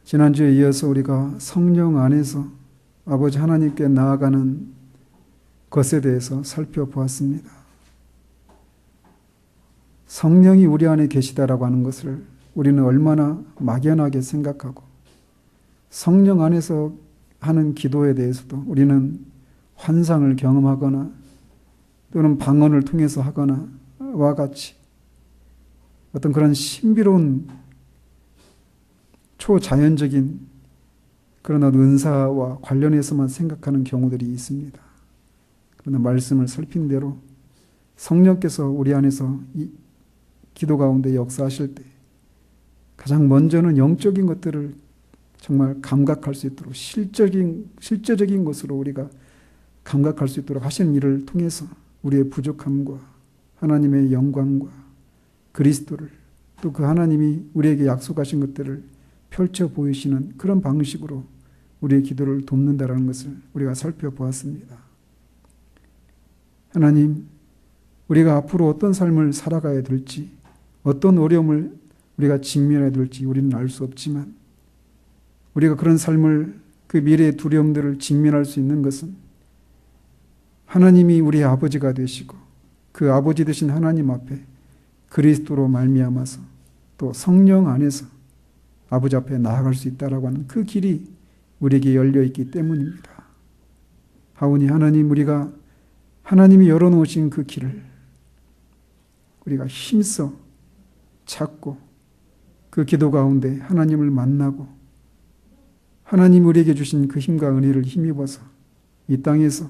지난주에 이어서 우리가 성령 안에서 아버지 하나님께 나아가는 것에 대해서 살펴보았습니다. 성령이 우리 안에 계시다라고 하는 것을 우리는 얼마나 막연하게 생각하고 성령 안에서 하는 기도에 대해서도 우리는 환상을 경험하거나 또는 방언을 통해서 하거나 와 같이 어떤 그런 신비로운 초자연적인 그런 은사와 관련해서만 생각하는 경우들이 있습니다. 그러나 말씀을 살핀 대로 성령께서 우리 안에서 이 기도 가운데 역사하실 때 가장 먼저는 영적인 것들을 정말 감각할 수 있도록 실제적인 것으로 우리가 감각할 수 있도록 하시는 일을 통해서 우리의 부족함과 하나님의 영광과 그리스도를 또 그 하나님이 우리에게 약속하신 것들을 펼쳐 보이시는 그런 방식으로 우리의 기도를 돕는다라는 것을 우리가 살펴보았습니다. 하나님, 우리가 앞으로 어떤 삶을 살아가야 될지, 어떤 어려움을 우리가 직면해야 될지 우리는 알 수 없지만 우리가 그런 삶을, 그 미래의 두려움들을 직면할 수 있는 것은 하나님이 우리의 아버지가 되시고 그 아버지 되신 하나님 앞에 그리스도로 말미암아서 또 성령 안에서 아버지 앞에 나아갈 수 있다라고 하는 그 길이 우리에게 열려 있기 때문입니다. 하오니 하나님, 우리가 하나님이 열어놓으신 그 길을 우리가 힘써 찾고 그 기도 가운데 하나님을 만나고 하나님 우리에게 주신 그 힘과 은혜를 힘입어서 이 땅에서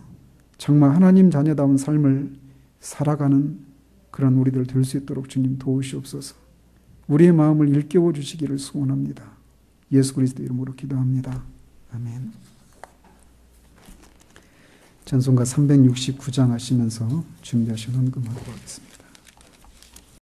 정말 하나님 자녀다운 삶을 살아가는 그런 우리들 될 수 있도록 주님 도우시옵소서. 우리의 마음을 일깨워 주시기를 소원합니다. 예수 그리스도 이름으로 기도합니다. 아멘. 찬송가 369장 하시면서 준비하신 헌금하도록 하겠습니다.